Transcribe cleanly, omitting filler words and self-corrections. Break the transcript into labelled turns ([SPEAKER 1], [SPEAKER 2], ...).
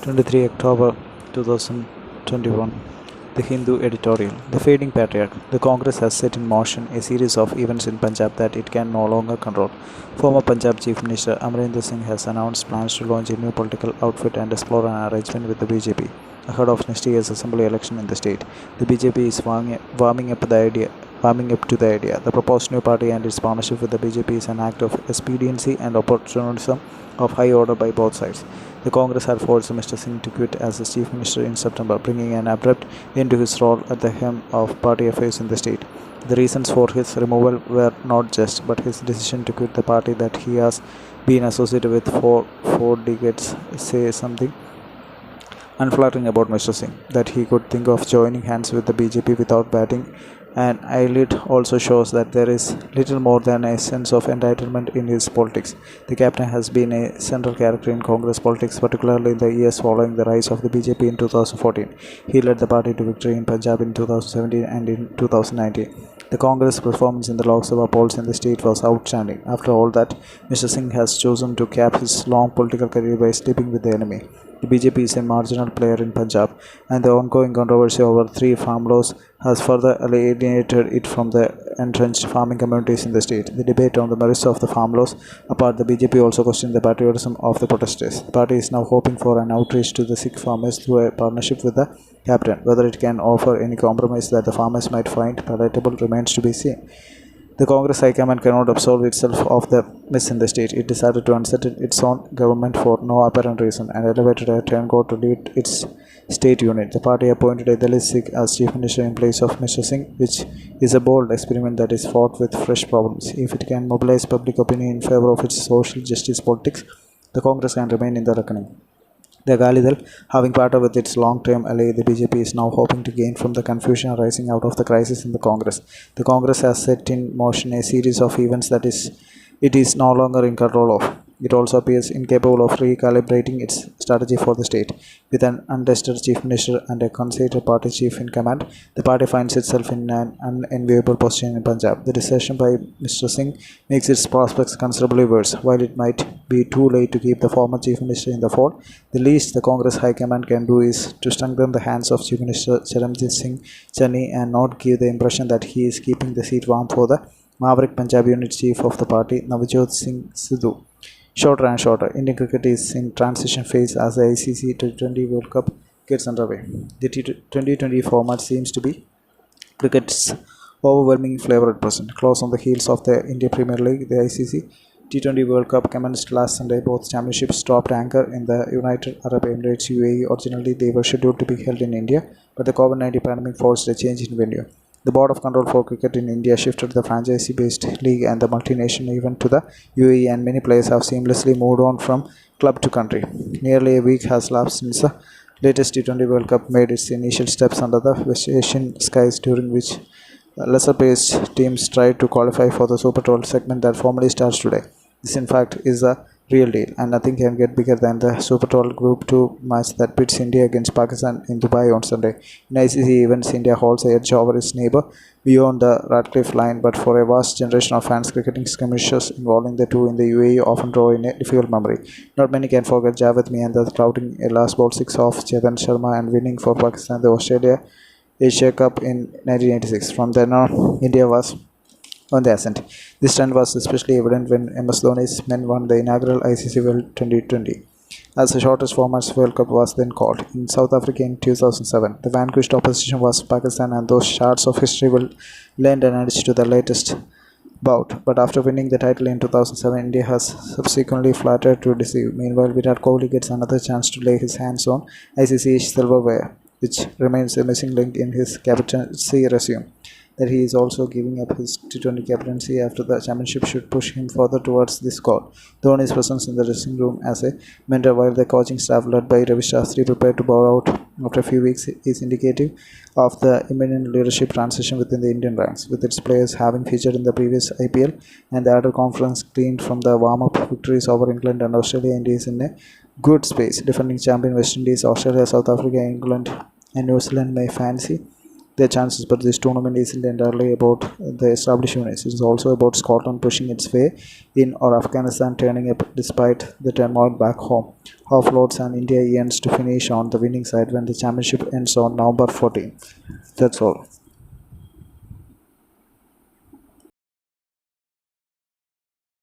[SPEAKER 1] 23 October 2021. The Hindu Editorial. The Fading Patriarch. The Congress has set in motion a series of events in Punjab that it can no longer control. Former Punjab Chief Minister Amarinder Singh has announced plans to launch a new political outfit and explore an arrangement with the BJP ahead of next year's assembly election in the state. The BJP is warming up to the idea. The proposed new party and its partnership with the BJP is an act of expediency and opportunism of high order by both sides. The Congress had forced Mr. Singh to quit as the Chief Minister in September, bringing an abrupt end to his role at the helm of party affairs in the state. The reasons for his removal were not just, but his decision to quit the party that he has been associated with for 4 decades say something unflattering about Mr. Singh, that he could think of joining hands with the BJP without batting an eyelid also shows that there is little more than a sense of entitlement in his politics. The captain has been a central character in Congress politics, particularly in the years following the rise of the BJP in 2014. He led the party to victory in Punjab in 2017 and in 2019. The Congress performance in the Lok Sabha polls in the state was outstanding. After all that, Mr. Singh has chosen to cap his long political career by sleeping with the enemy. The BJP is a marginal player in Punjab, and the ongoing controversy over 3 farm laws has further alienated it from the entrenched farming communities in the state. The debate on the merits of the farm laws apart, the BJP also questioned the patriotism of the protesters. The party is now hoping for an outreach to the Sikh farmers through a partnership with the captain. Whether it can offer any compromise that the farmers might find palatable remains to be seen. The Congress High Command cannot absolve itself of the mess in the state. It decided to unsettle its own government for no apparent reason and elevated a turncoat to lead its state unit. The party appointed a Dalit Sikh as Chief Minister in place of Mr. Singh, which is a bold experiment that is fraught with fresh problems. If it can mobilize public opinion in favor of its social justice politics, the Congress can remain in the reckoning. The Galidal, having parted with its long-term ally, the BJP is now hoping to gain from the confusion arising out of the crisis in the Congress. The Congress has set in motion a series of events that it is no longer in control of. It also appears incapable of recalibrating its strategy for the state. With an untested chief minister and a conceited party chief in command, the party finds itself in an unenviable position in Punjab. The decision by Mr. Singh makes its prospects considerably worse. While it might be too late to keep the former chief minister in the fold, the least the Congress High Command can do is to strengthen the hands of Chief Minister Charanjit Singh Channi and not give the impression that he is keeping the seat warm for the maverick Punjab unit chief of the party, Navjot Singh Sidhu. Shorter and shorter. Indian cricket is in transition phase as the ICC T20 World Cup gets underway. The T20 format seems to be cricket's overwhelming flavor at present. Close on the heels of the India Premier League, the ICC T20 World Cup commenced last Sunday. Both championships dropped anchor in the United Arab Emirates UAE. Originally, they were scheduled to be held in India, but the COVID-19 pandemic forced a change in venue. The Board of Control for Cricket in India shifted the franchisee-based league and the multinational event to the UAE, and many players have seamlessly moved on from club to country. Nearly a week has lapsed since the latest T20 World Cup made its initial steps under the West Asian skies, during which lesser-paced teams tried to qualify for the Super 12 segment that formally starts today. This, in fact, is the real deal, and nothing can get bigger than the Super 12 Group 2 match that pits India against Pakistan in Dubai on Sunday. In ICC events, India holds an edge over its neighbour beyond the Radcliffe line, but for a vast generation of fans, cricketing skirmishes involving the two in the UAE often draw in a difficult memory. Not many can forget Javed Miander clouting a last ball 6 off Chetan Sharma and winning for Pakistan the Australia Asia Cup in 1986. From then on, India was on the ascent. This trend was especially evident when MS Dhoni's men won the inaugural ICC World 2020, as the shortest format World Cup was then called, in South Africa in 2007. The vanquished opposition was Pakistan, and those shards of history will lend an edge to the latest bout. But after winning the title in 2007, India has subsequently flattered to deceive. Meanwhile, Virat Kohli gets another chance to lay his hands on ICC silverware, which remains a missing link in his captaincy resume. That he is also giving up his T20 captaincy after the championship should push him further towards this goal. Dhoni's presence in the dressing room as a mentor, while the coaching staff led by Ravi Shastri prepared to bow out after a few weeks, is indicative of the imminent leadership transition within the Indian ranks, with its players having featured in the previous IPL and the other conference gleaned from the warm-up victories over England and Australia. India is in a good space. Defending champion West Indies, Australia, South Africa, England and New Zealand may fancy their chances. But this tournament isn't entirely about the established units. It's also about Scotland pushing its way in or Afghanistan turning up despite the turmoil back home. Half Lords and India aims to finish on the winning side when the championship ends on November 14. That's all.